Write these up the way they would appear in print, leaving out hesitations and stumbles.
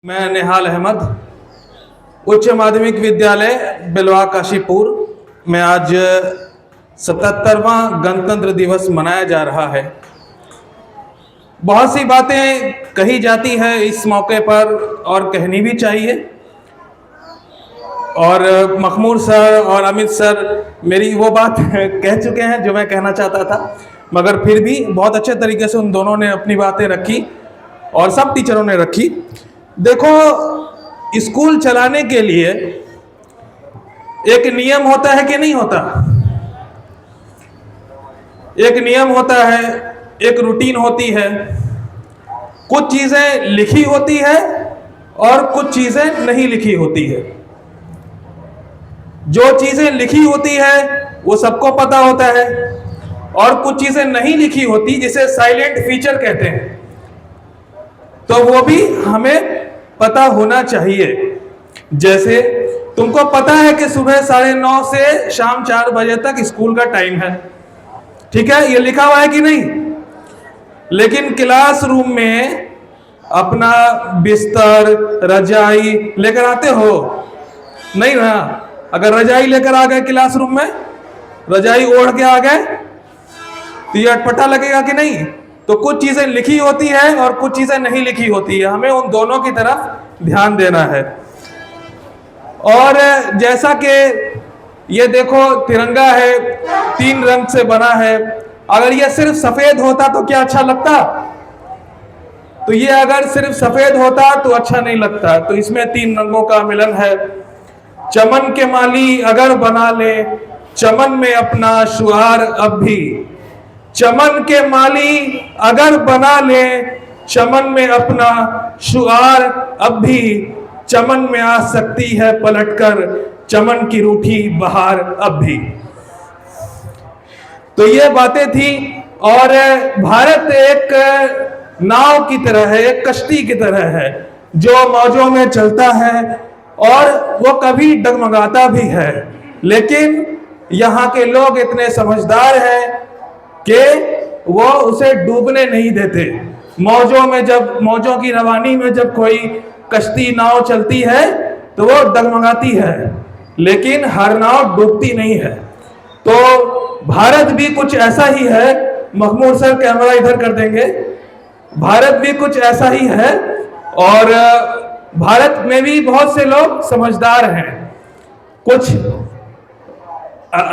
मैं निहाल अहमद, उच्च माध्यमिक विद्यालय बिलवा काशीपुर में आज 77वां गणतंत्र दिवस मनाया जा रहा है। बहुत सी बातें कही जाती है इस मौके पर और कहनी भी चाहिए, और मखमूर सर और अमित सर मेरी वो बात कह चुके हैं जो मैं कहना चाहता था, मगर फिर भी बहुत अच्छे तरीके से उन दोनों ने अपनी बातें रखी और सब टीचरों ने रखी। देखो, स्कूल चलाने के लिए एक नियम होता है कि नहीं होता? एक नियम होता है, एक रूटीन होती है। कुछ चीजें लिखी होती है और कुछ चीजें नहीं लिखी होती है। जो चीजें लिखी होती है वो सबको पता होता है, और कुछ चीजें नहीं लिखी होती जिसे साइलेंट फीचर कहते हैं, तो वो भी हमें पता होना चाहिए। जैसे तुमको पता है कि सुबह 9:30 से शाम 4 बजे तक स्कूल का टाइम है, ठीक है, ये लिखा हुआ है कि नहीं? लेकिन क्लासरूम में अपना बिस्तर रजाई लेकर आते हो? नहीं ना। अगर रजाई लेकर आ गए क्लासरूम में, रजाई ओढ़ के आ गए, तो ये अटपटा लगेगा कि नहीं? तो कुछ चीजें लिखी होती है और कुछ चीजें नहीं लिखी होती है, हमें उन दोनों की तरफ ध्यान देना है। और जैसा कि ये देखो, तिरंगा है, 3 रंग से बना है। अगर ये सिर्फ सफेद होता तो क्या अच्छा लगता? तो ये अगर सिर्फ सफेद होता तो अच्छा नहीं लगता। तो इसमें 3 रंगों का मिलन है। चमन के माली अगर बना ले चमन में अपना शुआर अब भी, चमन के माली अगर बना ले चमन में अपना शुआर अब भी, चमन में आ सकती है पलटकर चमन की रूठी बहार अब भी। तो ये बातें थी। और भारत एक नाव की तरह है, एक कश्ती की तरह है जो मौजों में चलता है और वो कभी डगमगाता भी है। लेकिन यहाँ के लोग इतने समझदार हैं कि वो उसे डूबने नहीं देते। मौजों में जब मौजों की रवानी में जब कोई कश्ती नाव चलती है तो वो डगमगाती है, लेकिन हर नाव डूबती नहीं है। तो भारत भी कुछ ऐसा ही है। मखमूर सर कैमरा इधर कर देंगे। भारत भी कुछ ऐसा ही है, और भारत में भी बहुत से लोग समझदार हैं। कुछ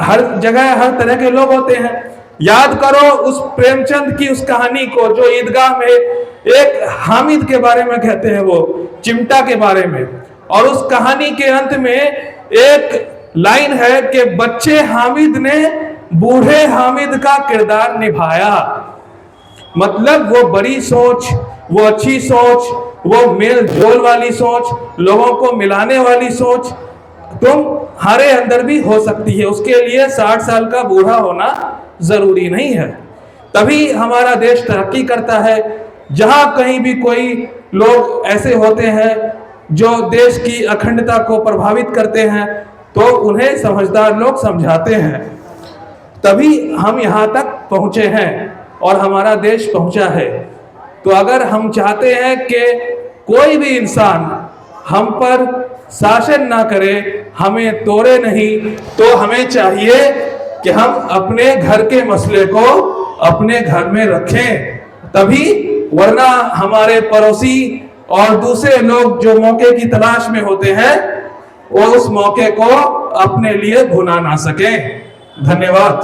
हर जगह हर तरह के लोग होते हैं। याद करो उस प्रेमचंद की उस कहानी को जो ईदगाह में एक हामिद के बारे में कहते हैं, वो चिमटा के बारे में। और उस कहानी के अंत में एक लाइन है कि बच्चे हामिद ने बूढ़े हामिद का किरदार निभाया। मतलब वो बड़ी सोच, वो अच्छी सोच, वो मेल जोल वाली सोच, लोगों को मिलाने वाली सोच तुम्हारे अंदर भी हो सकती है। उसके लिए 60 साल का बूढ़ा होना जरूरी नहीं है। तभी हमारा देश तरक्की करता है। जहां कहीं भी कोई लोग ऐसे होते हैं जो देश की अखंडता को प्रभावित करते हैं, तो उन्हें समझदार लोग समझाते हैं। तभी हम यहां तक पहुंचे हैं और हमारा देश पहुंचा है। तो अगर हम चाहते हैं कि कोई भी इंसान हम पर शासन ना करे, हमें तोड़े नहीं, तो हमें चाहिए कि हम अपने घर के मसले को अपने घर में रखें। तभी, वरना हमारे पड़ोसी और दूसरे लोग जो मौके की तलाश में होते हैं, वो उस मौके को अपने लिए भुना ना सकें। धन्यवाद।